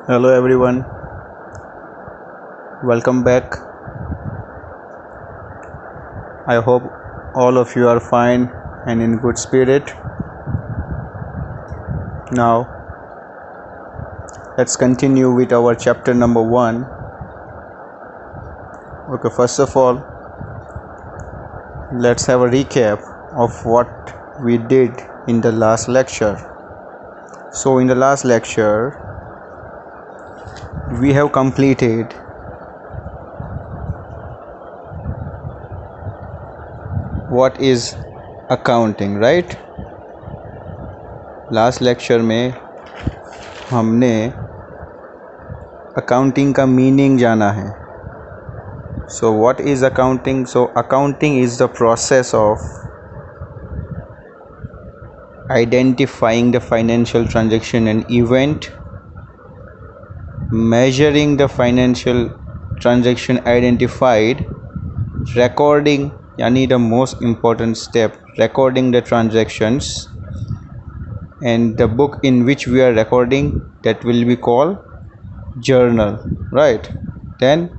Hello everyone, welcome back. I hope all of you are fine and in good spirit. Now, let's continue with our chapter number 1. Okay, first of all, let's have a recap of what we did in the last lecture. So, in the last lecture, we have completed what is accounting, right? Last lecture में हमने accounting का meaning जाना है. So what is accounting? So accounting is the process of identifying the financial transaction and event, measuring the financial transaction identified, recording, yani the most important step, recording the transactions, and the book in which we are recording, that will be called journal, right? Then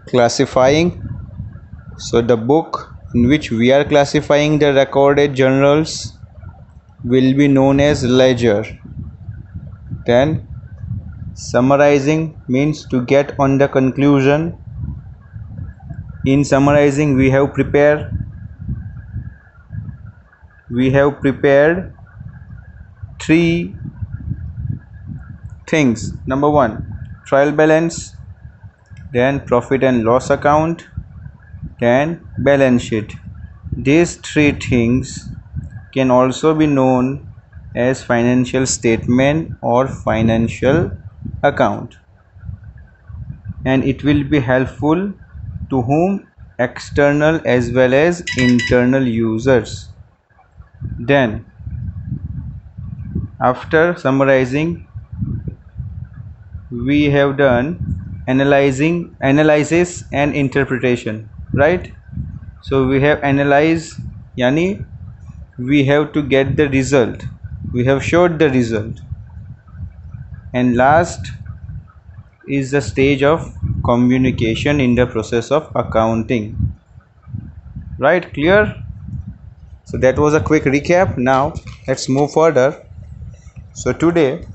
classifying, so the book in which we are classifying the recorded journals will be known as ledger. Then summarizing means to get on the conclusion. In summarizing, we have prepared three things. Number 1, trial balance, then profit and loss account, then balance sheet. These three things can also be known as financial statement or financial account, and it will be helpful to whom? External as well as internal users. Then after summarizing, we have done analysis and interpretation, right? So we have analyzed, yani we have to get the result, we have showed the result, and last is the stage of communication in the process of accounting, right? Clear? So that was a quick recap. Now let's move further. So today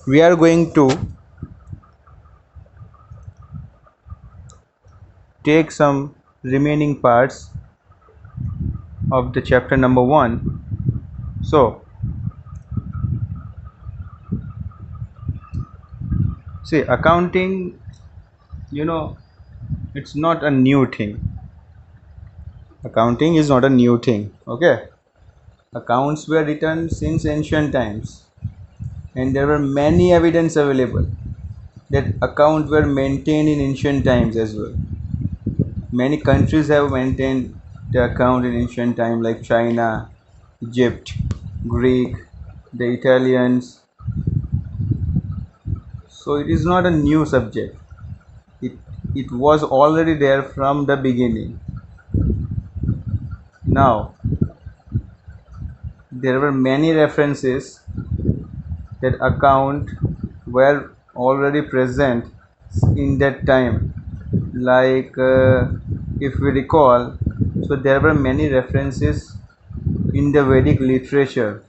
we are going to take some remaining parts of the chapter number 1. So see, accounting, it's not a new thing. Accounting is not a new thing. Okay, accounts were written since ancient times, and there were many evidence available that accounts were maintained in ancient times as well. Many countries have maintained the account in ancient time, like China, Egypt, Greek, the Italians. So it is not a new subject. It was already there from the beginning. Now there were many references that account were already present in that time, like if we recall, so there were many references in the Vedic literature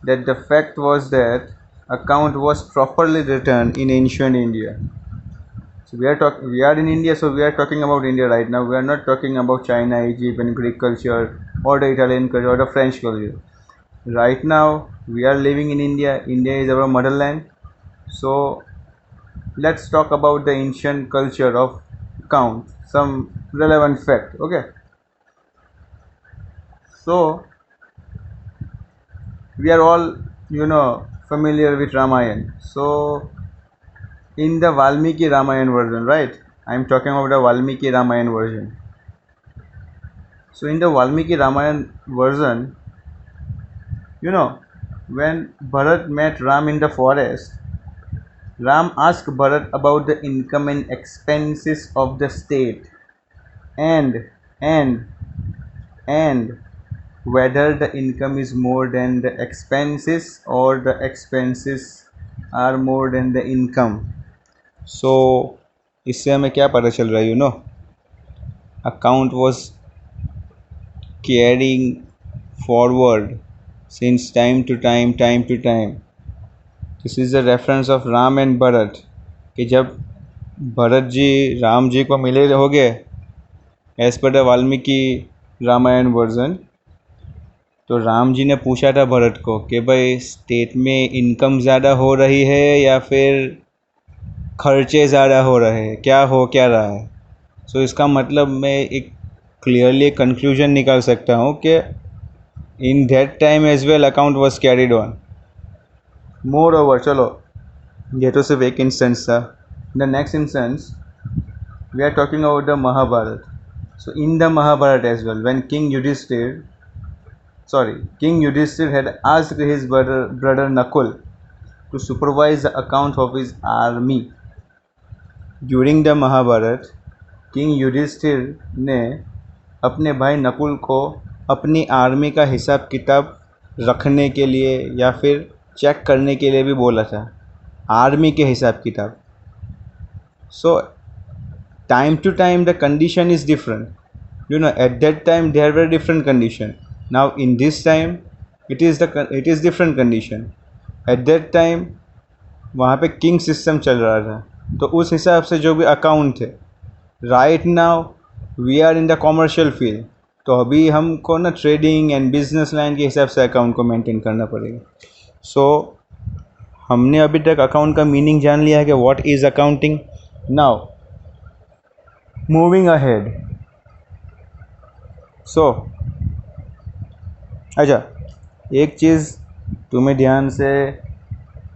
that the fact was that account was properly written in ancient India. So we are in India, so we are talking about India right now. We are not talking about China, Egypt and Greek culture, or the Italian culture, or the French culture. Right now we are living in India. India is our motherland. So let's talk about the ancient culture of account, some relevant fact. Okay, so we are all familiar with Ramayana. So in the Valmiki Ramayana version, right? I'm talking about the Valmiki Ramayana version. So in the Valmiki Ramayana version, when Bharat met Ram in the forest, Ram asked Bharat about the income and expenses of the state, and and and whether the income is more than the expenses or the expenses are more than the income. So इससे हमें क्या पता चल रहा है, you know, account was carrying forward since time to time. This is the reference of Ram and Bharat कि जब भरत जी राम जी को मिले हो गए as per the Valmiki Ramayan version, तो राम जी ने पूछा था भरत को कि भाई स्टेट में इनकम ज़्यादा हो रही है या फिर खर्चे ज़्यादा हो रहे हैं, क्या रहा है. सो इसका मतलब मैं एक क्लियरली कंक्लूजन निकाल सकता हूँ कि in that time as well account was carried on. Moreover, चलो ये तो सिर्फ एक इंस्टेंस था. The next instance we are talking about the Mahabharata. So in the Mahabharata as well, when King Yudhishthir had asked his brother Nakul to supervise the account of his army. During the Mahabharata, King Yudhishthir ने अपने भाई नकुल को अपनी army का हिसाब किताब रखने के लिए या फिर चेक करने के लिए भी बोला था, आर्मी के हिसाब किताब. So time to time the condition is different, you know, at that time there were different condition. Now in this time it is different condition. At that time वहाँ पे किंग सिस्टम चल रहा था, तो उस हिसाब से जो भी अकाउंट थे. Right now we are in the commercial field, तो अभी हमको ना ट्रेडिंग एंड बिजनेस लाइन के हिसाब से अकाउंट को मेंटेन करना पड़ेगा. सो हमने अभी तक अकाउंट का मीनिंग जान लिया है कि what is accounting. Now moving ahead. So अच्छा, एक चीज़ तुम्हें ध्यान से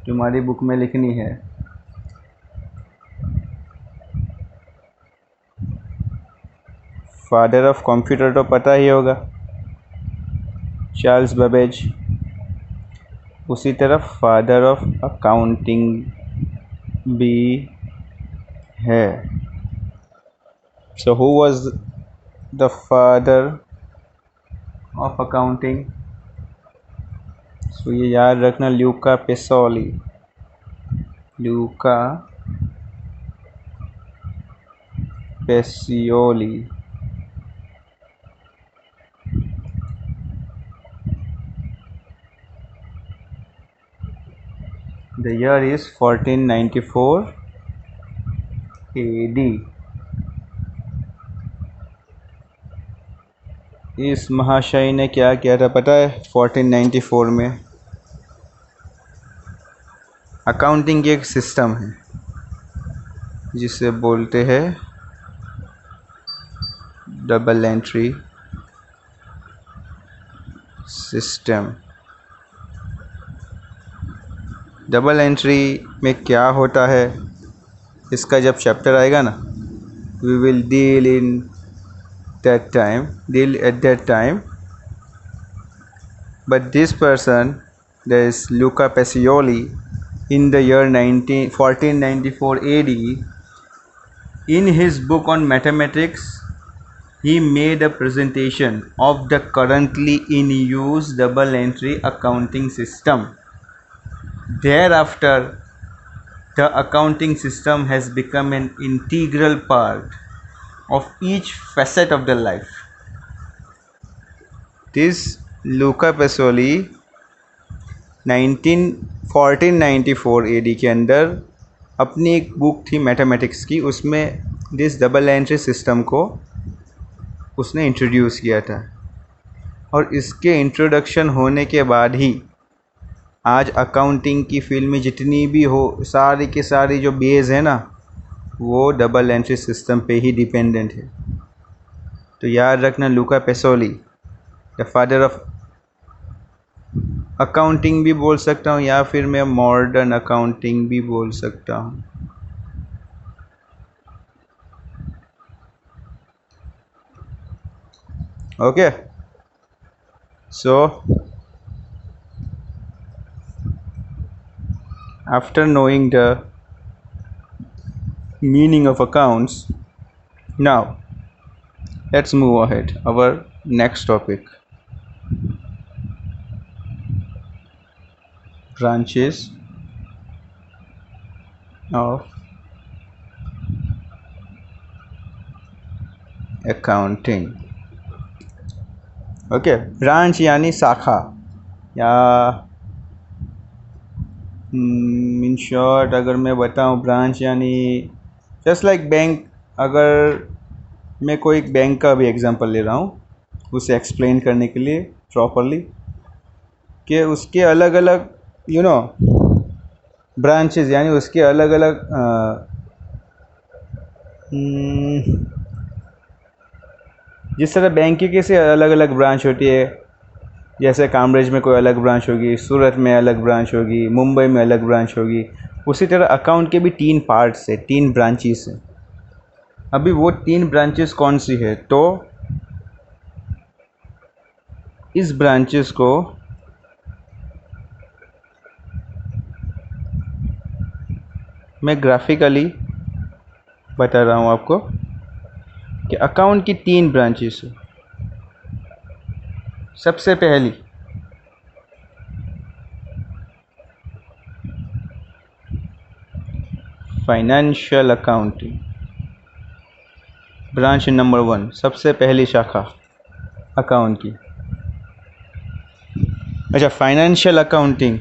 तुम्हारी बुक में लिखनी है. फादर ऑफ कंप्यूटर तो पता ही होगा, चार्ल्स बेबेज. उसी तरह फादर ऑफ अकाउंटिंग भी है. So who was the father of accounting? So ये याद रखना, Luca Pacioli. Luca Pacioli. The year is 1494 AD. इस महाशय ने क्या किया था पता है 1494 में? अकाउंटिंग की एक सिस्टम है जिसे बोलते हैं double entry system. Double entry में क्या होता है इसका जब चैप्टर आएगा ना, we will deal at that time. But this person, there is Luca Pacioli, in the year 1494 AD, in his book on mathematics, he made a presentation of the currently in use double entry accounting system. Thereafter, the accounting system has become an integral part of each facet of the life. This Luca Pacioli 1494 AD के अंदर अपनी एक book थी mathematics की, उसमें this double entry system को उसने introduce किया था. और इसके इंट्रोडक्शन होने के बाद ही आज अकाउंटिंग की फील्ड में जितनी भी हो सारी की सारी जो बेस है ना, वो डबल एंट्री सिस्टम पे ही डिपेंडेंट है. तो याद रखना, लूका पेसोली द फादर ऑफ अकाउंटिंग भी बोल सकता हूँ या फिर मैं मॉडर्न अकाउंटिंग भी बोल सकता हूँ. Okay, so after knowing the meaning of accounts, now let's move ahead our next topic. branches of accounting. Okay, branch यानी शाखा, या इन शॉर्ट अगर मैं बताऊं, ब्रांच यानी जस्ट लाइक बैंक. अगर मैं कोई एक बैंक का भी एग्जांपल ले रहा हूँ उसे एक्सप्लेन करने के लिए प्रॉपरली, कि उसके अलग अलग ब्रांचेस, यानी उसके अलग अलग जिस तरह बैंक की कैसे अलग अलग ब्रांच होती है, जैसे काम्ब्रिज में कोई अलग ब्रांच होगी, सूरत में अलग ब्रांच होगी, मुंबई में अलग ब्रांच होगी, उसी तरह अकाउंट के भी 3 पार्ट्स है, 3 ब्रांचेस हैं. अभी वो 3 ब्रांचेस कौन सी है, तो इस ब्रांचेस को मैं ग्राफिकली बता रहा हूँ आपको कि अकाउंट की 3 ब्रांचेस है. सबसे पहली फाइनेंशियल अकाउंटिंग, ब्रांच नंबर 1, सबसे पहली शाखा अकाउंट की. अच्छा, फाइनेंशियल अकाउंटिंग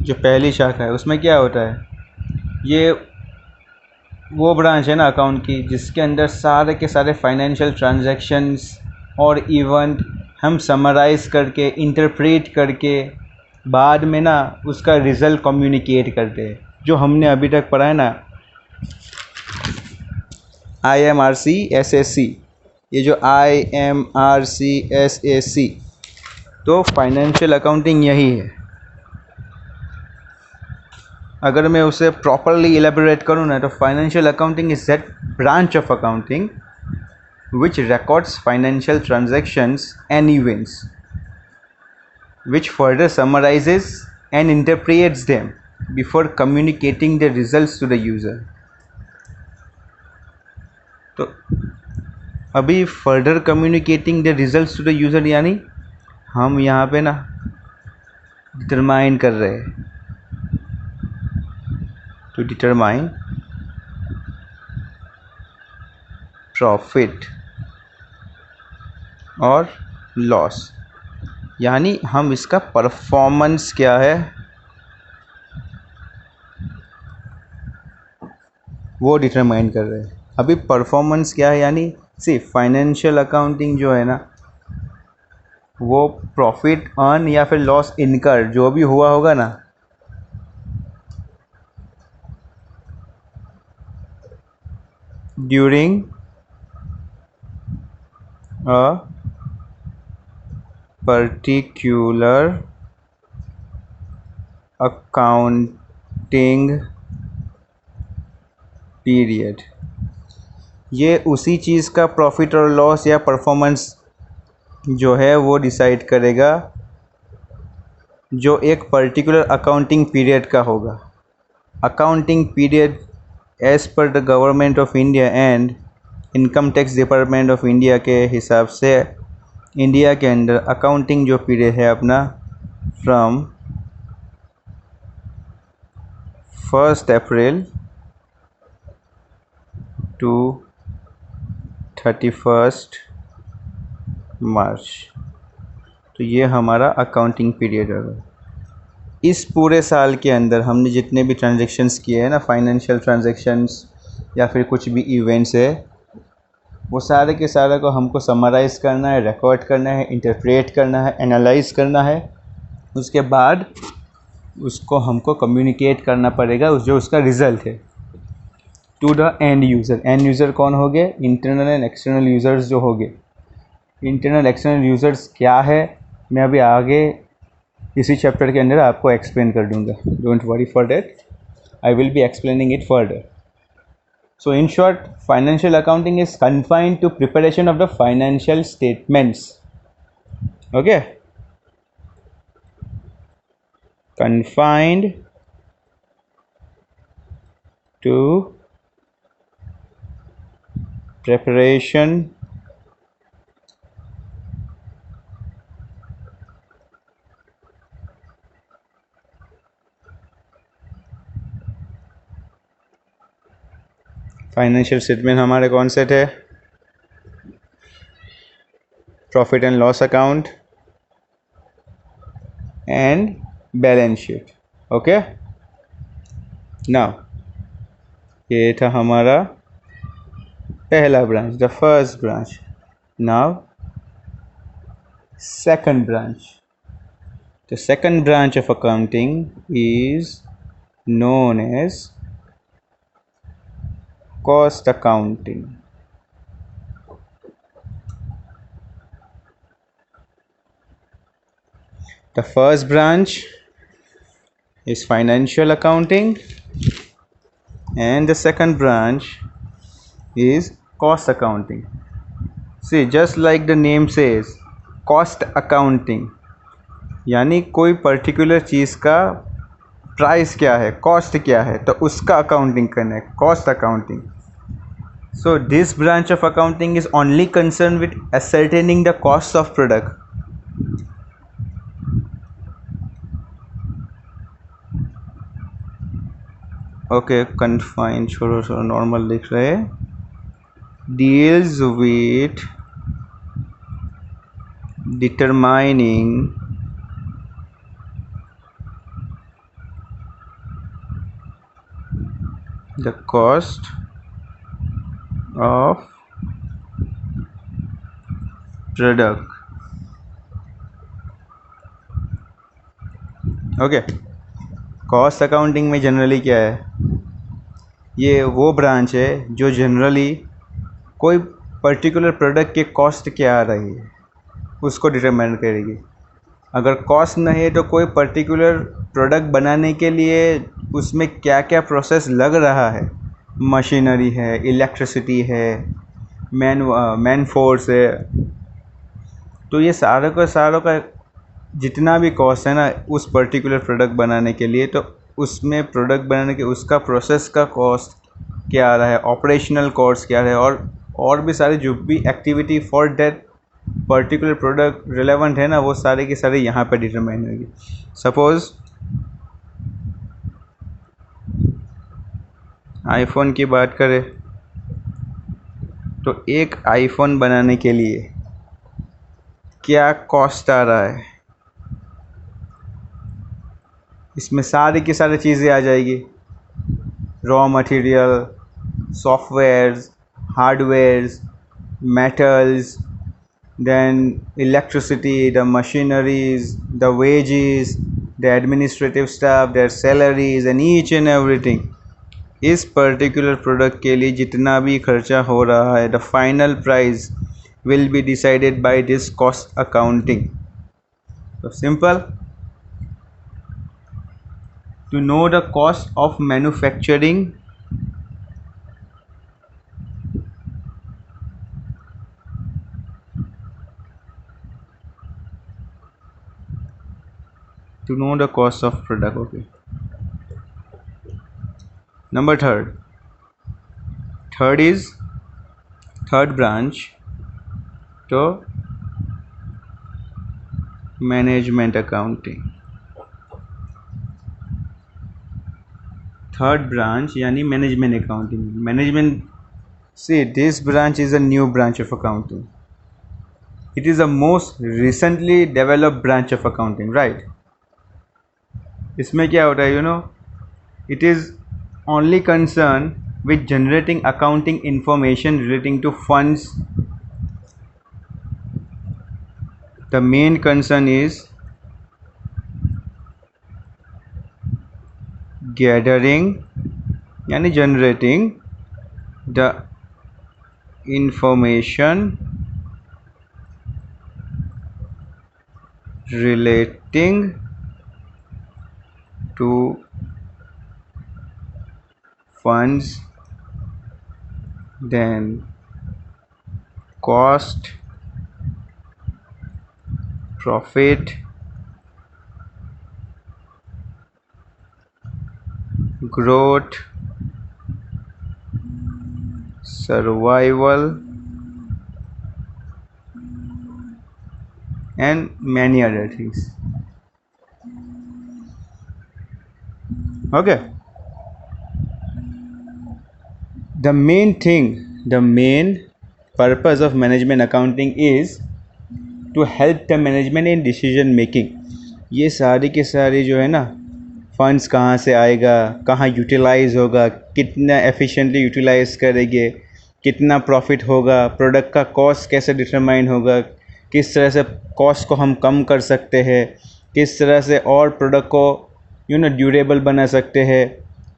जो पहली शाखा है उसमें क्या होता है, ये वो ब्रांच है ना अकाउंट की जिसके अंदर सारे के सारे फाइनेंशियल ट्रांजैक्शंस और इवेंट हम समराइज़ करके, इंटरप्रेट करके बाद में ना उसका रिज़ल्ट कम्युनिकेट करते हैं, जो हमने अभी तक पढ़ा है ना, IMRC-SAC. ये जो IMRC-SAC, तो फाइनेंशियल अकाउंटिंग यही है. अगर मैं उसे प्रॉपरली इलेबोरेट करूँ ना, तो financial accounting is that branch of accounting which records financial transactions and events, which further summarizes and interprets them before communicating the results to the user. तो अभी further communicating the results to the user, यानी हम यहाँ पे ना determine कर रहे हैं, टू डिटरमाइन प्रॉफिट और लॉस, यानी हम इसका परफॉर्मेंस क्या है वो डिटरमाइन कर रहे हैं. अभी परफॉर्मेंस क्या है, यानी सिर्फ फाइनेंशियल अकाउंटिंग जो है ना, वो प्रॉफिट अर्न या फिर लॉस इनकर जो भी हुआ होगा ना, during a particular accounting period, ये उसी चीज़ का प्रॉफिट और लॉस या परफॉर्मेंस जो है वो डिसाइड करेगा जो एक पर्टिकुलर अकाउंटिंग पीरियड का होगा. Accounting period as per the government of India and income tax department of India के हिसाब से इंडिया के अंदर अकाउंटिंग जो पीरियड है अपना, फ्रॉम 1 अप्रैल टू 31 मार्च, तो ये हमारा अकाउंटिंग पीरियड होगा. इस पूरे साल के अंदर हमने जितने भी ट्रांजैक्शंस किए हैं ना, फाइनेंशियल ट्रांजैक्शंस या फिर कुछ भी इवेंट्स है, वो सारे के सारे को हमको समराइज़ करना है, रिकॉर्ड करना है, इंटरप्रेट करना है, एनालाइज करना है. उसके बाद उसको हमको कम्युनिकेट करना पड़ेगा जो उसका रिज़ल्ट है to the end user. End user कौन हो गए, इंटरनल एंड एक्सटर्नल यूज़र्स जो हो गए. इंटरनल एक्सटर्नल यूज़र्स क्या है मैं अभी आगे इसी चैप्टर के अंदर आपको एक्सप्लेन कर दूंगा. Don't worry for that, I will be explaining it further. So in short, financial accounting is confined to preparation of the financial statements. Okay, confined to preparation financial statement हमारे कौन से थे? Profit and loss account and balance sheet. Okay, now ये था हमारा पहला branch, the first branch. Now second branch. The second branch of accounting is known as cost accounting. The first branch is financial accounting and the second branch is cost accounting. See, just like the name says, cost accounting, यानी कोई particular चीज़ का price क्या है, cost क्या है, तो उसका accounting करना है, cost accounting. So this branch of accounting is only concerned with ascertaining the cost of product. Okay, confine, छोड़ो छोड़ो, नॉर्मल लिख रहे हैं. Deals with determining the cost of product. Okay, cost accounting में जनरली क्या है, ये वो ब्रांच है जो जनरली कोई पर्टिकुलर प्रोडक्ट के कॉस्ट क्या आ रही है उसको डिटरमाइन करेगी. अगर कॉस्ट नहीं है तो कोई पर्टिकुलर प्रोडक्ट बनाने के लिए उसमें क्या क्या प्रोसेस लग रहा है, मशीनरी है, इलेक्ट्रिसिटी है, मैन फोर्स है, तो ये सारों का जितना भी कॉस्ट है ना उस पर्टिकुलर प्रोडक्ट बनाने के लिए, तो उसमें प्रोडक्ट बनाने के उसका प्रोसेस का कॉस्ट क्या आ रहा है, ऑपरेशनल कॉस्ट क्या है, और भी सारी जो भी activity for that particular product relevant है ना, वो सारे के सारे यहाँ पे डिटरमाइन होगी. सपोज आईफोन की बात करें तो एक आईफोन बनाने के लिए क्या कॉस्ट आ रहा है, इसमें सारी की सारी चीज़ें आ जाएगी. Raw material, softwares, hardwares, metals, then electricity, the machineries, the wages, the administrative staff, their salaries and each and everything. इस पर्टिकुलर प्रोडक्ट के लिए जितना भी खर्चा हो रहा है, the final price will be decided by this cost accounting. तो simple, to know the cost of manufacturing, to know the cost of product. Okay, number third branch to management accounting. Third branch यानी management accounting. Management, see this branch is a new branch of accounting. It is a most recently developed branch of accounting, right. इसमें क्या होता है, you know, it is only concern with generating accounting information relating to funds. The main concern is gathering यानी generating the information relating to funds, then cost, profit, growth, survival and many other things. Okay, the main purpose of management accounting is to help the management in decision making. ये सारी के सारी जो है ना, funds कहाँ से आएगा, कहाँ यूटिलाइज होगा, कितना एफिशिएंटली यूटिलाइज करेंगे, कितना प्रॉफिट होगा, प्रोडक्ट का कॉस्ट कैसे डिटरमाइन होगा, किस तरह से कॉस्ट को हम कम कर सकते हैं, किस तरह से और प्रोडक्ट को ड्यूरेबल बना सकते हैं,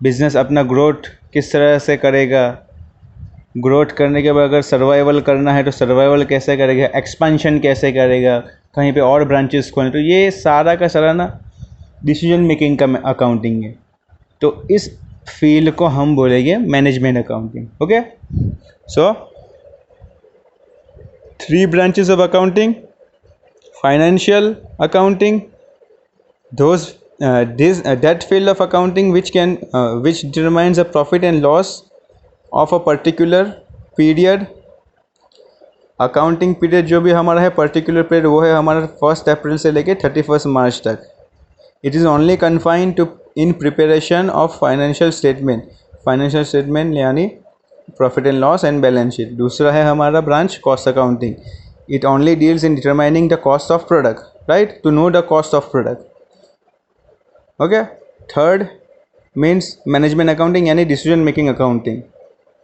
बिज़नेस अपना ग्रोथ किस तरह से करेगा, ग्रोथ करने के बाद अगर सर्वाइवल करना है तो सर्वाइवल कैसे करेगा, एक्सपेंशन कैसे करेगा, कहीं पे और ब्रांचेस खोलें, तो ये सारा का सारा ना डिसीजन मेकिंग का अकाउंटिंग है. तो इस फील्ड को हम बोलेंगे management accounting. Okay, so 3 branches of accounting: financial accounting, that field of accounting which determines the profit and loss of a particular period. Accounting period जो भी हमारा है, पर्टिकुलर पीरियड, वो है हमारा 1 अप्रैल से लेके 31 मार्च तक. It is only confined to in preparation of financial statement यानी profit and loss and balance sheet. दूसरा है हमारा branch cost accounting. It only deals in determining the cost of product, right, to know the cost of product. Okay. Third means management accounting यानी decision making accounting.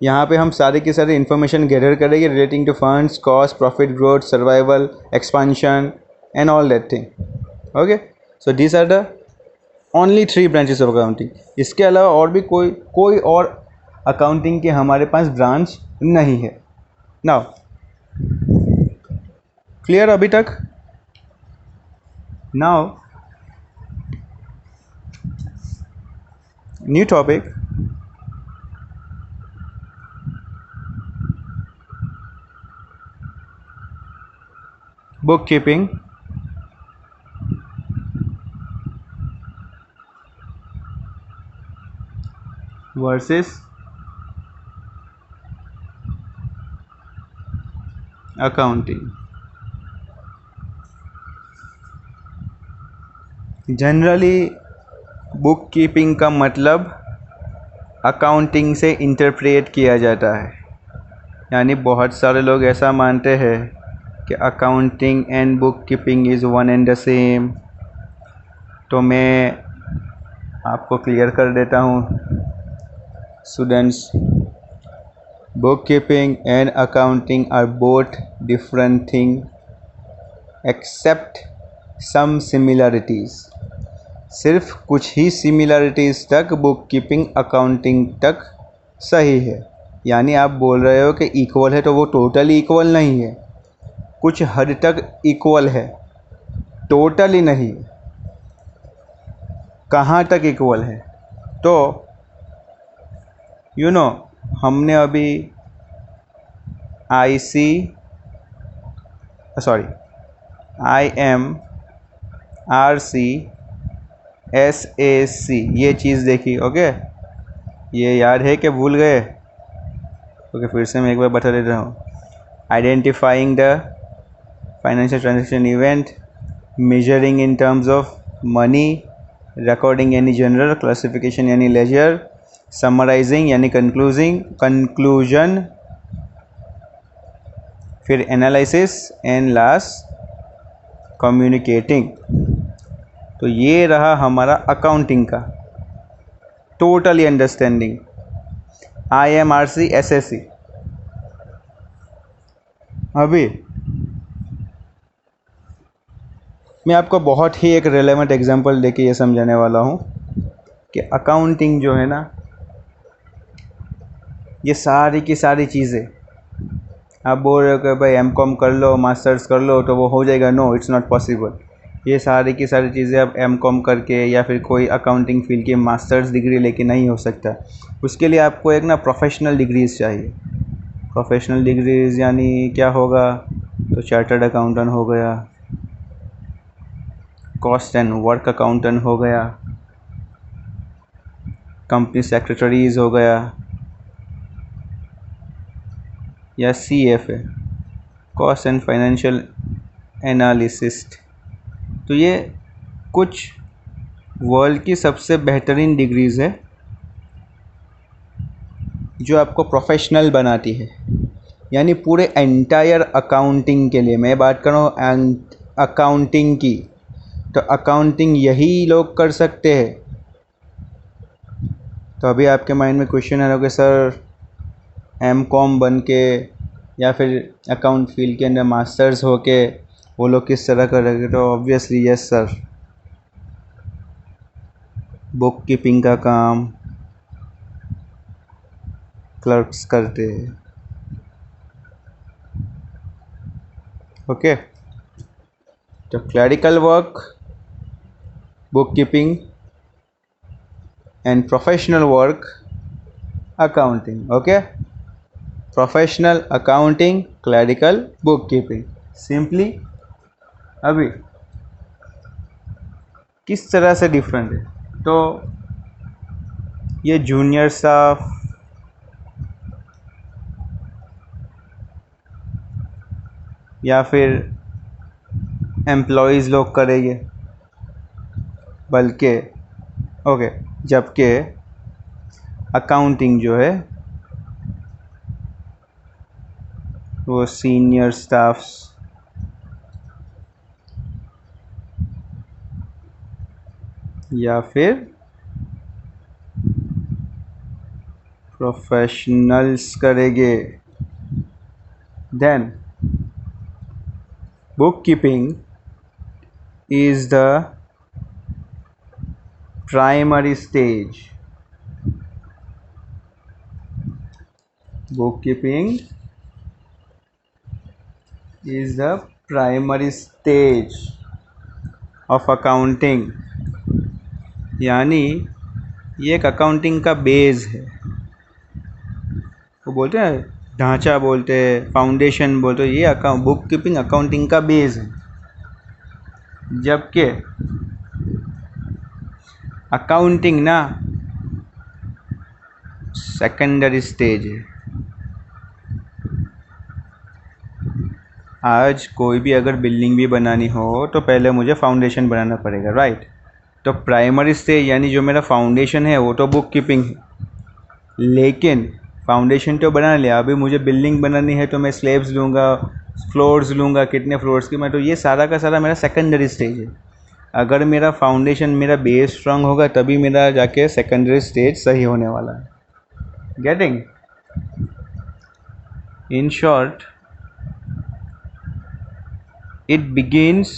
यहाँ पे हम सारे की सारी इन्फॉर्मेशन गैदर करेंगे relating to funds, cost, profit, growth, survival, expansion and all that thing. Okay, so these are the only 3 branches of accounting. इसके अलावा और भी कोई और अकाउंटिंग के हमारे पास ब्रांच नहीं है. नाउ क्लियर अभी तक? Now new topic, bookkeeping versus accounting. Generally book keeping का मतलब अकाउंटिंग से इंटरप्रेट किया जाता है. यानी बहुत सारे लोग ऐसा मानते हैं कि accounting and book keeping is one and the same. तो मैं आपको क्लियर कर देता हूँ students, book keeping and accounting are both different thing except some similarities. सिर्फ कुछ ही सिमिलरिटीज़ तक बुक कीपिंग अकाउंटिंग तक सही है. यानी आप बोल रहे हो कि इक्वल है, तो वो टोटली इक्वल नहीं है. कुछ हद तक इक्वल है, टोटली नहीं. कहाँ तक इक्वल है? तो हमने अभी IMRC SAC ये चीज़ देखी. ओके, ये याद है कि भूल गए? ओके, फिर से मैं एक बार बता देता हूँ. Identifying the financial transaction event, measuring in terms of money, recording यानी जनरल, क्लासिफिकेशन यानी लेजर, समराइजिंग यानी कंक्लूजन, फिर एनालिसिस एंड लास्ट कम्युनिकेटिंग. तो ये रहा हमारा अकाउंटिंग का टोटली अंडरस्टैंडिंग. IMRC SAC. अभी मैं आपको बहुत ही एक रेलेवेंट एग्जांपल देके ये समझाने वाला हूँ कि अकाउंटिंग जो है ना, ये सारी की सारी चीज़ें, आप बोल रहे हो कि भाई M.Com कर लो, मास्टर्स कर लो तो वो हो जाएगा. No, it's not possible. ये सारी की सारी चीज़ें आप M.Com करके या फिर कोई अकाउंटिंग फील्ड की मास्टर्स डिग्री लेके नहीं हो सकता. उसके लिए आपको एक ना प्रोफेशनल डिग्रीज़ चाहिए. प्रोफेशनल डिग्रीज़ यानी क्या होगा? तो चार्टर्ड अकाउंटेंट हो गया, कॉस्ट एंड वर्क अकाउंटेंट हो गया, कंपनी सेक्रेटरीज हो गया, या CFA, cost and financial analyst. तो ये कुछ वर्ल्ड की सबसे बेहतरीन डिग्रीज़ है. जो आपको प्रोफेशनल बनाती है, यानी पूरे एंटायर अकाउंटिंग के लिए मैं बात कर रहा हूँ अकाउंटिंग की, तो अकाउंटिंग यही लोग कर सकते हैं। तो अभी आपके माइंड में क्वेश्चन है कि सर M.Com बन के या फिर अकाउंट फील्ड के अंदर मास्टर्स हो के वो लोग किस तरह करेंगे, तो obviously yes sir, book keeping का काम क्लर्क्स करते हैं। ओके, तो clerical work, book keeping and professional work accounting. Okay, professional accounting, clerical, book keeping. Simply अभी किस तरह से डिफरेंट है, तो ये जूनियर स्टाफ या फिर एम्प्लॉयज़ लोग करेंगे, बल्कि ओके, जबकि अकाउंटिंग जो है वो सीनियर स्टाफ्स या फिर प्रोफेशनल्स करेंगे। Then book keeping is the primary stage. Bookkeeping is the primary stage of accounting, यानी ये एक अकाउंटिंग का बेस है। वो बोलते हैं ढांचा, बोलते हैं फाउंडेशन, बोलते हैं ये बुक कीपिंग अकाउंटिंग का बेस है, जबकि अकाउंटिंग ना सेकेंडरी स्टेज है। आज कोई भी अगर बिल्डिंग भी बनानी हो तो पहले मुझे फाउंडेशन बनाना पड़ेगा, राइट। तो प्राइमरी स्टेज यानी जो मेरा फाउंडेशन है वो तो बुक कीपिंग है, लेकिन फाउंडेशन तो बना लिया, अभी मुझे बिल्डिंग बनानी है तो मैं स्लैब्स लूँगा, फ्लोर्स लूँगा, कितने फ्लोर्स की, मैं तो ये सारा का सारा मेरा सेकेंडरी स्टेज है। अगर मेरा फाउंडेशन, मेरा बेस स्ट्रांग होगा तभी मेरा जाके सेकेंडरी स्टेज सही होने वाला है। Getting? In short, it begins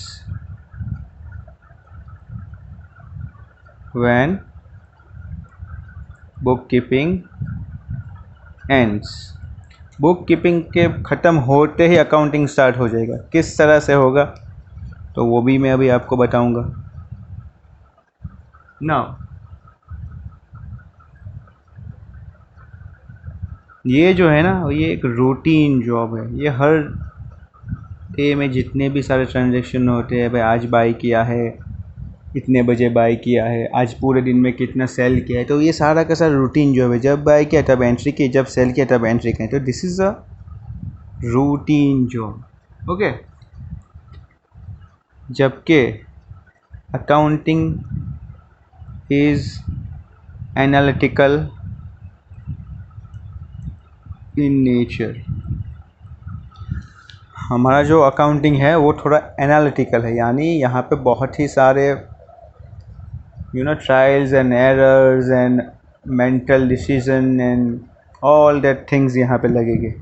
when bookkeeping ends. bookkeeping के ख़त्म होते ही अकाउंटिंग स्टार्ट हो जाएगा। किस तरह से होगा तो वो भी मैं अभी आपको बताऊंगा। नाउ ये जो है ना, ये एक रूटीन जॉब है। ये हर डे में जितने भी सारे ट्रांजैक्शन होते हैं, भाई आज बाई किया है, इतने बजे बाई किया है, आज पूरे दिन में कितना सेल किया है, तो ये सारा का सारा रूटीन जॉब है। जब बाई किया तब एंट्री की, जब सेल किया तब एंट्री की, तो this is a routine job. Okay, जबकि accounting is analytical in nature. हमारा जो अकाउंटिंग है वो थोड़ा एनालिटिकल है, यानी यहाँ पे बहुत ही सारे trials and errors and mental decision and all that things यहाँ पे लगेंगे।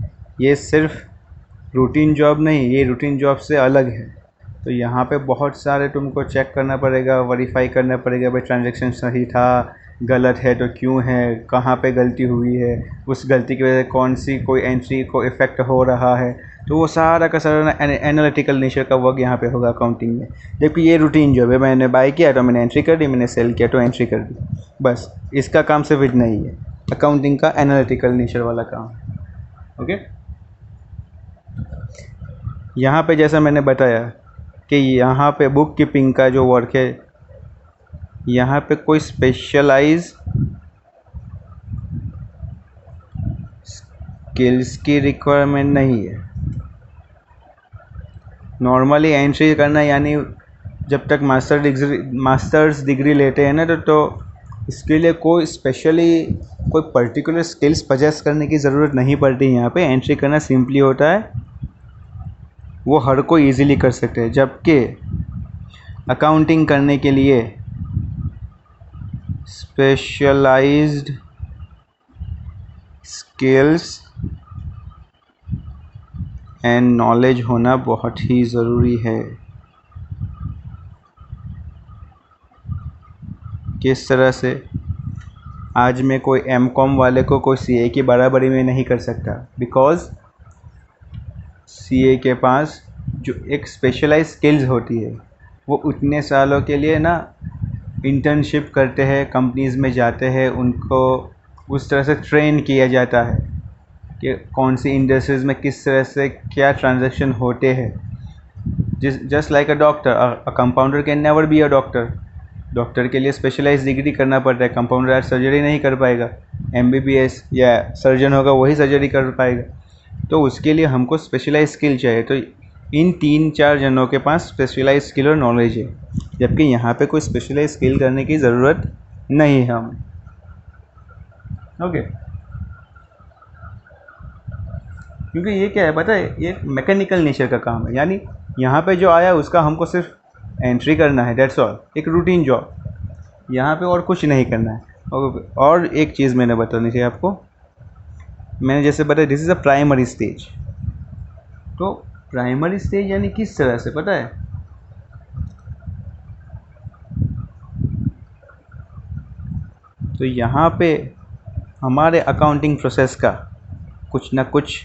ये सिर्फ रूटीन जॉब नहीं, ये रूटीन जॉब से अलग है। तो यहाँ पे बहुत सारे तुमको चेक करना पड़ेगा, वेरीफाई करना पड़ेगा, भाई ट्रांजैक्शन सही था, गलत है तो क्यों है, कहाँ पे गलती हुई है, उस गलती की वजह से कौन सी कोई एंट्री को इफ़ेक्ट हो रहा है। तो वो सारा का सारा एनालिटिकल नेचर का वर्क यहाँ पे होगा अकाउंटिंग में। जबकि ये रूटीन जॉब है, मैंने बाई किया तो मैंने एंट्री कर दी, मैंने सेल किया तो एंट्री कर दी, बस। इसका काम सिर्फ इतना ही है, अकाउंटिंग का एनालिटिकल नेचर वाला काम। ओके, यहाँ पे जैसा मैंने बताया कि यहाँ पे बुक कीपिंग का जो वर्क है, यहाँ पे कोई स्पेशलाइज स्किल्स की रिक्वायरमेंट नहीं है। नॉर्मली एंट्री करना, यानी जब तक मास्टर्स डिग्री लेते हैं ना तो इसके लिए कोई पर्टिकुलर स्किल्स पजेस करने की ज़रूरत नहीं पड़ती। यहाँ पे एंट्री करना सिंपली होता है, वो हर कोई इजीली कर सकते हैं। जबकि अकाउंटिंग करने के लिए स्पेशलाइज्ड स्किल्स एंड नॉलेज होना बहुत ही ज़रूरी है। किस तरह से? आज मैं कोई एमकॉम वाले को कोई सीए की बराबरी में नहीं कर सकता, बिकॉज़ सीए के पास जो एक स्पेशलाइज स्किल्स होती है, वो उतने सालों के लिए ना इंटर्नशिप करते हैं, कंपनीज़ में जाते हैं, उनको उस तरह से ट्रेन किया जाता है कि कौन सी इंडस्ट्रीज़ में किस तरह से क्या ट्रांजैक्शन होते हैं। Just like a doctor, a compounder can never be a doctor. Doctor के लिए स्पेशलाइज डिग्री करना पड़ता है। कंपाउंडर आज सर्जरी नहीं कर पाएगा, एमबीबीएस या सर्जन होगा वही सर्जरी कर पाएगा। तो उसके लिए हमको स्पेशलाइज स्किल चाहिए। तो इन 3-4 जनों के पास स्पेशलाइज स्किल और नॉलेज है, जबकि यहाँ पे कोई स्पेशलाइज स्किल करने की ज़रूरत नहीं है हमें। ओके, क्योंकि ये क्या है पता है, ये मैकेनिकल नेचर का काम है। यानी यहाँ पे जो आया उसका हमको सिर्फ एंट्री करना है, डेट्स ऑल, एक रूटीन जॉब। यहाँ पे और कुछ नहीं करना है। और एक चीज़ मैंने बतानी थी आपको, मैंने जैसे बताया this is a primary stage. तो प्राइमरी स्टेज यानी किस तरह से पता है? तो यहाँ पे हमारे अकाउंटिंग प्रोसेस का कुछ ना कुछ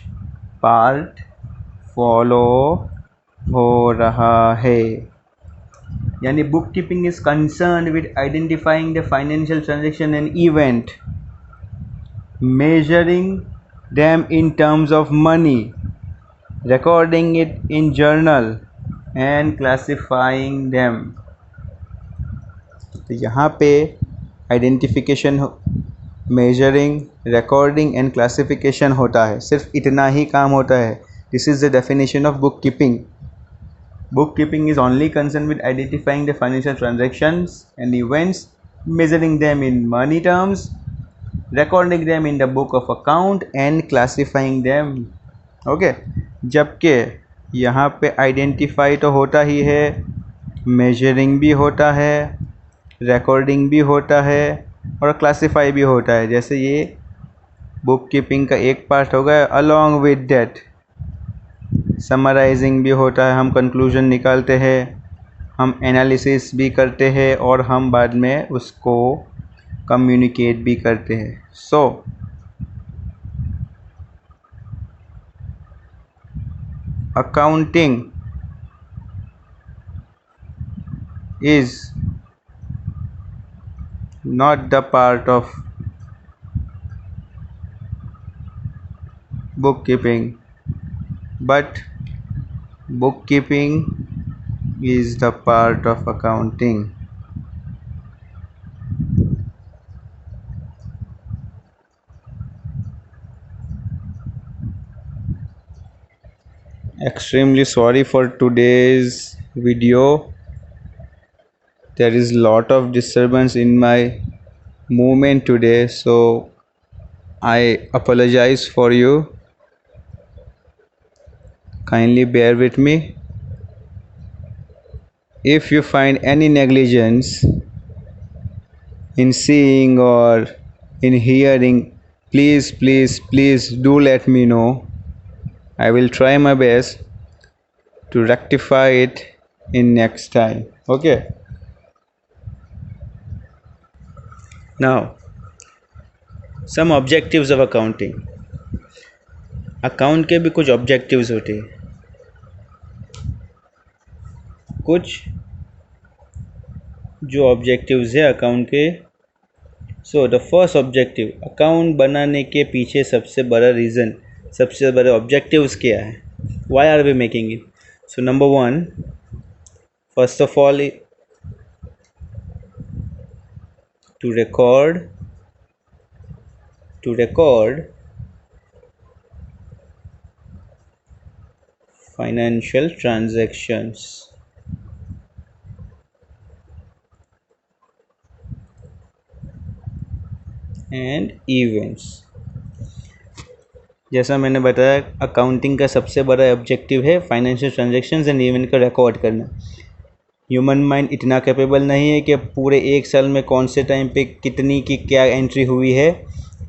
पार्ट फॉलो हो रहा है। यानी book keeping is concern with identifying the financial transaction and event, measuring them in terms of money, recording it in journal and classifying them। तो यहाँ पे identification, measuring, recording and classification होता है, सिर्फ इतना ही काम होता है। This is the definition of book keeping. Book keeping is only concerned with identifying the financial transactions and events, measuring them in money terms, recording them in the book of account and classifying them। Okay, जबकि यहाँ पे identify तो होता ही है, measuring भी होता है, recording भी होता है और क्लासीफाई भी होता है। जैसे ये बुक कीपिंग का एक पार्ट हो गया, अलॉन्ग विद डैट समराइजिंग भी होता है, हम कंक्लूजन निकालते हैं, हम एनालिसिस भी करते हैं और हम बाद में उसको कम्युनिकेट भी करते हैं। So accounting is not the part of bookkeeping, but bookkeeping is the part of accounting। Extremely sorry for today's video. There is lot of disturbance in my movement today, so I apologize for you. Kindly bear with me. If you find any negligence in seeing or in hearing, please do let me know. I will try my best to rectify it in next time। Okay, now some objectives of accounting। Account के भी कुछ objectives होते हैं, कुछ जो objectives है account के। So the first objective, account बनाने के पीछे सबसे बड़ा रीज़न, सबसे बड़े ऑब्जेक्टिव्स क्या है, why are we making it? So number 1, first of all to record financial transactions। And events. जैसा मैंने बताया, अकाउंटिंग का सबसे बड़ा ऑब्जेक्टिव है फाइनेंशियल ट्रांजैक्शंस एंड इवेंट का रिकॉर्ड करना। ह्यूमन माइंड इतना कैपेबल नहीं है कि पूरे एक साल में कौन से टाइम पे कितनी की क्या एंट्री हुई है,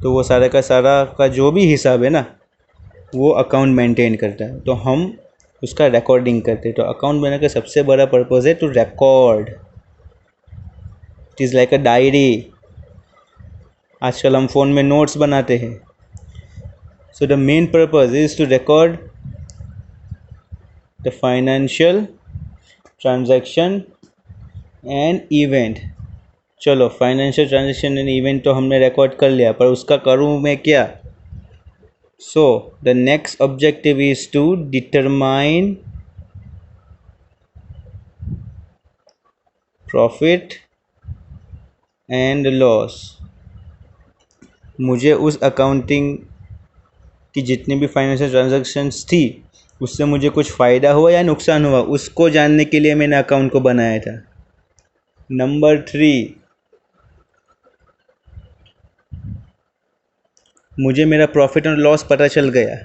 तो वो सारा का सारा का जो भी हिसाब है ना, वो अकाउंट मेंटेन करता है, तो हम उसका रिकॉर्डिंग करते हैं। तो अकाउंट बनाने का सबसे बड़ा पर्पज़ है to record. It is like a diary. आजकल हम फ़ोन में नोट्स बनाते हैं। So the main purpose is to record the financial transaction and event. चलो, फाइनेंशियल ट्रांजैक्शन एंड इवेंट तो हमने रिकॉर्ड कर लिया, पर उसका करूँ मैं क्या? So the next objective is to determine profit and loss. मुझे उस अकाउंटिंग की जितनी भी फाइनेंशियल ट्रांजैक्शंस थी, उससे मुझे कुछ फ़ायदा हुआ या नुकसान हुआ, उसको जानने के लिए मैंने अकाउंट को बनाया था। नंबर 3, मुझे मेरा प्रॉफिट और लॉस पता चल गया।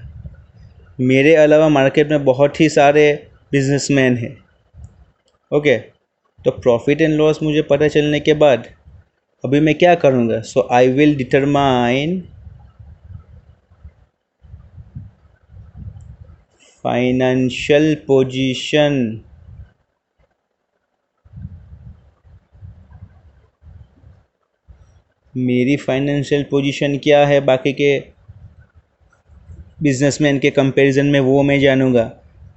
मेरे अलावा मार्केट में बहुत ही सारे बिजनेसमैन हैं। ओके, तो प्रॉफिट एंड लॉस मुझे पता चलने के बाद अभी मैं क्या करूँगा? So I will determine financial position. मेरी फाइनेंशियल पोजीशन क्या है बाकी के बिजनेसमैन के कंपैरिजन में, वो मैं जानूँगा।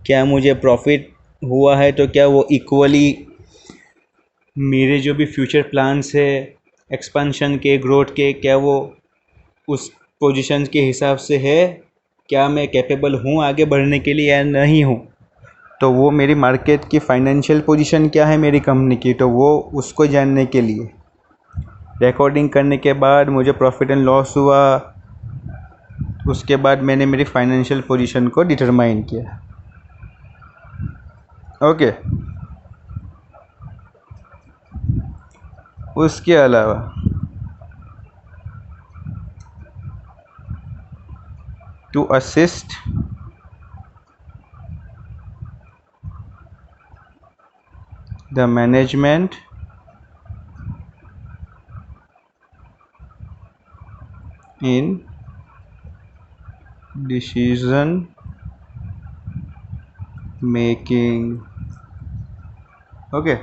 क्या मुझे प्रॉफिट हुआ है तो क्या वो इक्वली मेरे जो भी फ्यूचर प्लान्स है एक्सपेंशन के, ग्रोथ के, क्या वो उस पोजीशन के हिसाब से है? क्या मैं कैपेबल हूँ आगे बढ़ने के लिए या नहीं हूँ? तो वो मेरी मार्केट की फाइनेंशियल पोजीशन क्या है मेरी कंपनी की, तो वो उसको जानने के लिए रिकॉर्डिंग करने के बाद मुझे प्रॉफिट एंड लॉस हुआ, उसके बाद मैंने मेरी फाइनेंशियल पोजीशन को डिटरमाइन किया। ओके, उसके अलावा to assist the management in decision making. Okay,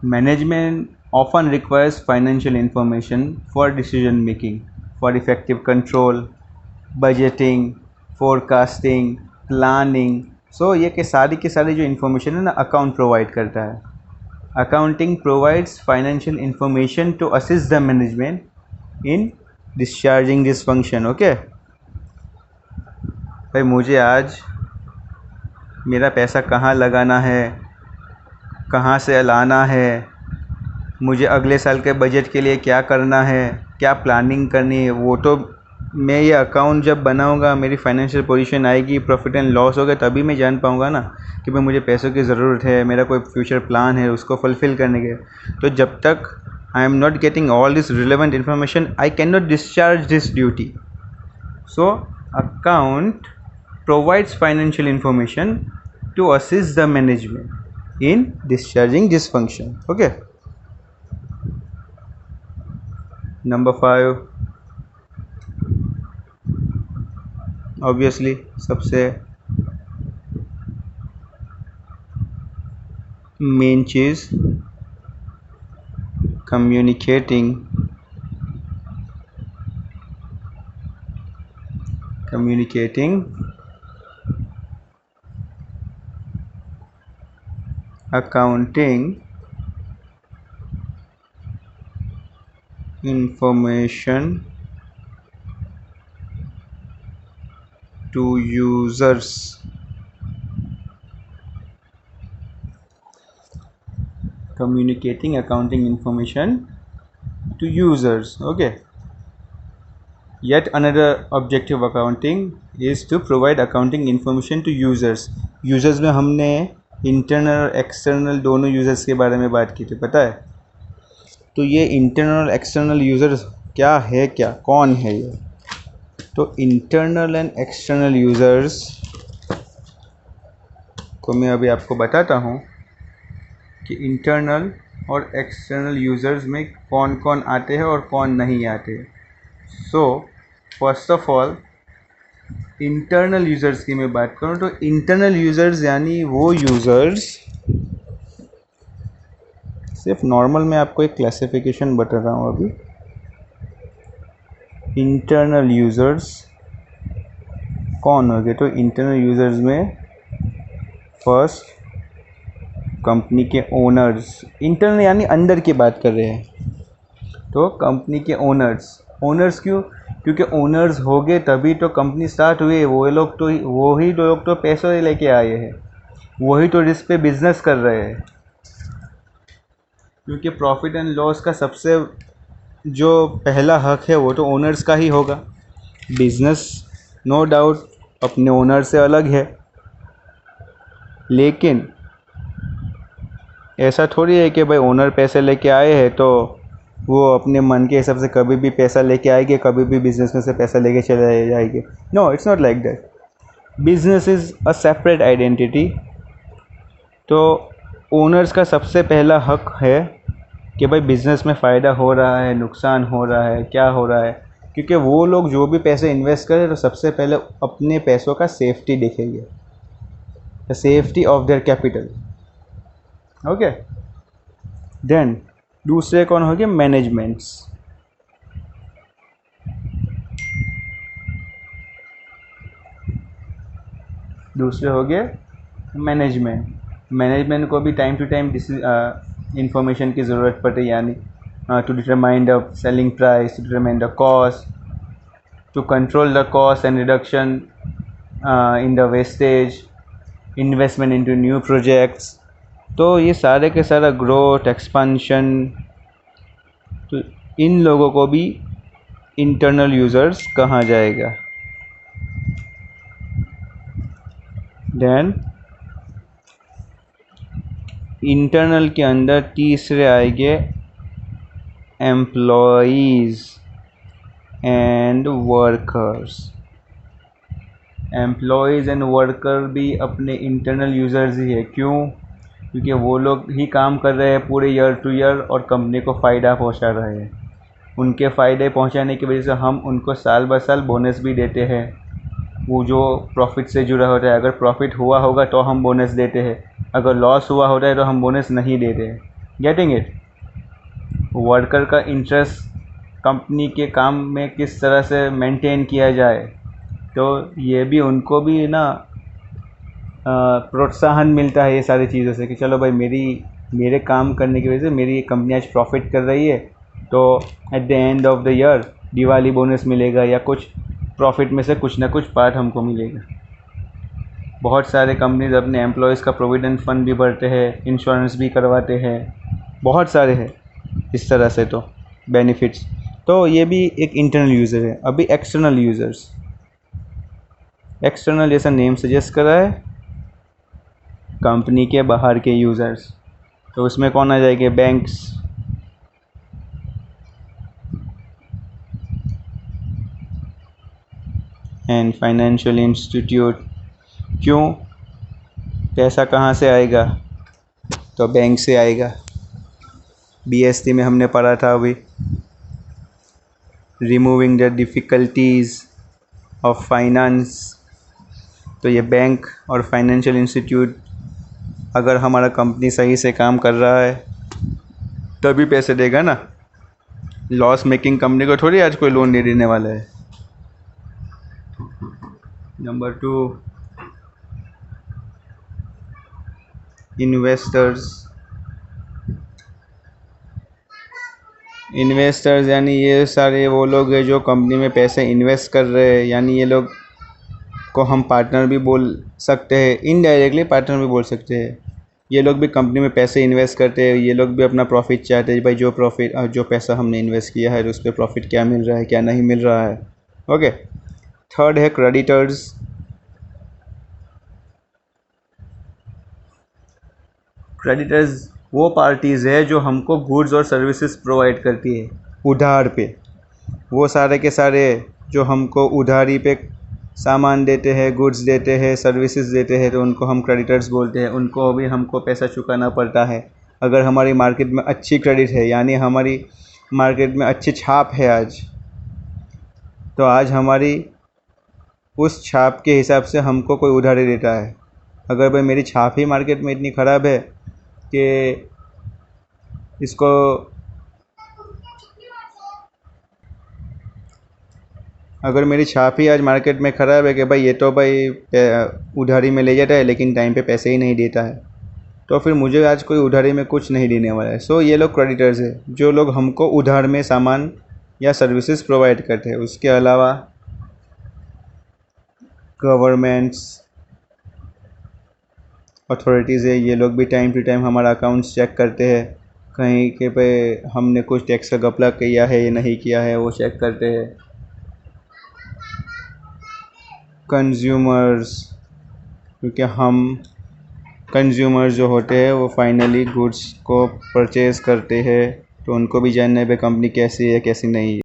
management often requires financial information for decision making, for effective control, budgeting, forecasting, planning. So ये के सारी जो इन्फॉर्मेशन है ना, अकाउंट प्रोवाइड करता है। Accounting provides financial information to assist the management in discharging this function. Okay भाई, मुझे आज मेरा पैसा कहाँ लगाना है, कहाँ से लाना है, मुझे अगले साल के बजट के लिए क्या करना है, क्या प्लानिंग करनी है, वो तो मैं ये अकाउंट जब बनाऊंगा, मेरी फाइनेंशियल पोजीशन आएगी, प्रॉफिट एंड लॉस होगा, तभी मैं जान पाऊंगा ना कि भाई मुझे पैसों की ज़रूरत है, मेरा कोई फ्यूचर प्लान है, उसको फुलफ़िल करने के। तो जब तक I am not getting all this relevant information, I can not discharge this duty. So account provides financial information to assist the management in discharging this function. Okay, number 5, obviously सबसे main cheese communicating accounting information to users. Communicating accounting information to users. Okay, yet another objective of accounting is to provide accounting information to users. Users में हमने internal और external दोनों users के बारे में बात की थी, पता है। तो ये इंटरनल और एक्सटर्नल यूज़र्स क्या है, क्या कौन है ये? तो इंटरनल एंड एक्सटर्नल यूज़र्स को मैं अभी आपको बताता हूँ कि इंटरनल और एक्सटर्नल यूज़र्स में कौन कौन आते हैं और कौन नहीं आते। So first of all internal users की मैं बात करूँ तो इंटरनल यूज़र्स यानी वो यूज़र्स, सिर्फ नॉर्मल मैं आपको एक क्लासिफिकेशन बता रहा हूँ अभी। इंटरनल यूज़र्स कौन हो गए? तो इंटरनल यूज़र्स में फर्स्ट कंपनी के ओनर्स, इंटरनल यानी अंदर की बात कर रहे हैं, तो कंपनी के ओनर्स क्यों? क्योंकि ओनर्स हो गए तभी तो कंपनी स्टार्ट हुई है। वही लोग तो पैसे लेके आए हैं, वही तो जिस पे बिजनेस कर रहे हैं। क्योंकि प्रॉफिट एंड लॉस का सबसे जो पहला हक है वो तो ओनर्स का ही होगा। बिजनेस नो डाउट अपने ओनर से अलग है, लेकिन ऐसा थोड़ी है कि भाई ओनर पैसे लेके आए हैं तो वो अपने मन के हिसाब से कभी भी पैसा लेके आएंगे, कभी भी बिजनेस में से पैसा लेके चले जाएंगे। No, it's not like that. Business is a separate identity. तो ओनर्स का सबसे पहला हक है कि भाई बिज़नेस में फ़ायदा हो रहा है, नुकसान हो रहा है, क्या हो रहा है। क्योंकि वो लोग जो भी पैसे इन्वेस्ट करें तो सबसे पहले अपने पैसों का सेफ्टी देखेंगे, the safety of their capital. Okay, then दूसरे कौन हो गए? मैनेजमेंट्स। दूसरे हो गए मैनेजमेंट को भी टाइम टू टाइम इंफॉर्मेशन की ज़रूरत पड़ती है, यानी to determine the selling price, to determine the cost, to control the cost and reduction in the wastage, investment into new projects. तो ये सारे के सारा ग्रोथ एक्सपांशन, तो इन लोगों को भी इंटरनल यूज़र्स कहा जाएगा। देन इंटरनल के अंदर तीसरे आएंगे employees and workers. Employees and worker भी अपने इंटरनल यूज़र्स ही है। क्यों? क्योंकि वो लोग ही काम कर रहे हैं पूरे ईयर टू ईयर और कंपनी को फ़ायदा पहुंचा रहे हैं। उनके फ़ायदे पहुंचाने की वजह से हम उनको साल ब साल बोनस भी देते हैं, वो जो प्रॉफिट से जुड़ा होता है। अगर प्रॉफिट हुआ होगा तो हम बोनस देते हैं, अगर लॉस हुआ होता है तो हम बोनस नहीं देते हैं। Getting it? वर्कर का इंटरेस्ट कंपनी के काम में किस तरह से मेंटेन किया जाए, तो ये भी उनको भी ना प्रोत्साहन मिलता है ये सारी चीज़ों से कि चलो भाई मेरे काम करने की वजह से मेरी कंपनी आज प्रॉफिट कर रही है, तो at the end of the year Diwali bonus मिलेगा या कुछ प्रॉफिट में से कुछ ना कुछ पार्ट हमको मिलेगा। बहुत सारे कंपनीज अपने एम्प्लॉयज़ का प्रोविडेंट फंड भी भरते हैं, इंश्योरेंस भी करवाते हैं, बहुत सारे हैं इस तरह से तो बेनिफिट्स। तो ये भी एक इंटरनल यूज़र है। अभी एक्सटर्नल यूज़र्स, एक्सटर्नल जैसा नेम सजेस्ट कर रहा है, कंपनी के बाहर के यूज़र्स। तो उसमें कौन आ जाएंगे? Banks, and financial institute. क्यों? पैसा कहाँ से आएगा? तो बैंक से आएगा। बीएसटी में हमने पढ़ा था अभी, removing the difficulties of finance. तो ये बैंक और फाइनेंशियल इंस्टीट्यूट, अगर हमारा कंपनी सही से काम कर रहा है तभी पैसे देगा ना। लॉस मेकिंग कंपनी को थोड़ी आज कोई लोन नहीं देने वाला है। नंबर 2, इन्वेस्टर्स यानी ये सारे वो लोग हैं जो कंपनी में पैसे इन्वेस्ट कर रहे हैं, यानी ये लोग को हम पार्टनर भी बोल सकते हैं, इनडायरेक्टली पार्टनर भी बोल सकते हैं। ये लोग भी कंपनी में पैसे इन्वेस्ट करते हैं, ये लोग भी अपना प्रॉफिट चाहते हैं। भाई जो पैसा हमने इन्वेस्ट किया है उस पर प्रॉफिट क्या मिल रहा है, क्या नहीं मिल रहा है। ओके। थर्ड है क्रेडिटर्स। क्रेडिटर्स वो पार्टीज़ है जो हमको गुड्स और सर्विसेज प्रोवाइड करती है उधार पे। वो सारे के सारे जो हमको उधारी पे सामान देते हैं, गुड्स देते हैं, सर्विसेज देते हैं, तो उनको हम क्रेडिटर्स बोलते हैं। उनको भी हमको पैसा चुकाना पड़ता है। अगर हमारी मार्केट में अच्छी क्रेडिट है, यानी हमारी मार्केट में अच्छी छाप है आज, तो आज हमारी उस छाप के हिसाब से हमको कोई उधारी देता है। अगर भाई मेरी छाप ही मार्केट में इतनी ख़राब है कि इसको अगर मेरी छाप ही आज मार्केट में ख़राब है कि भाई ये तो भाई उधारी में ले जाता है लेकिन टाइम पे पैसे ही नहीं देता है, तो फिर मुझे आज कोई उधारी में कुछ नहीं देने वाला है। सो ये लोग क्रेडिटर्स है, जो लोग हमको उधार में सामान या सर्विसेज प्रोवाइड करते हैं। उसके अलावा गवर्नमेंट्स, अथॉरिटीज़ है, ये लोग भी टाइम टू टाइम हमारा अकाउंट्स चेक करते हैं। कहीं के पे हमने कुछ टैक्स का घपला किया है या नहीं किया है, वो चेक करते हैं। कंज्यूमर्स, क्योंकि हम कंज्यूमर्स जो होते हैं वो फाइनली गुड्स को परचेज़ करते हैं, तो उनको भी जानना है भाई कंपनी कैसी है कैसी नहीं है।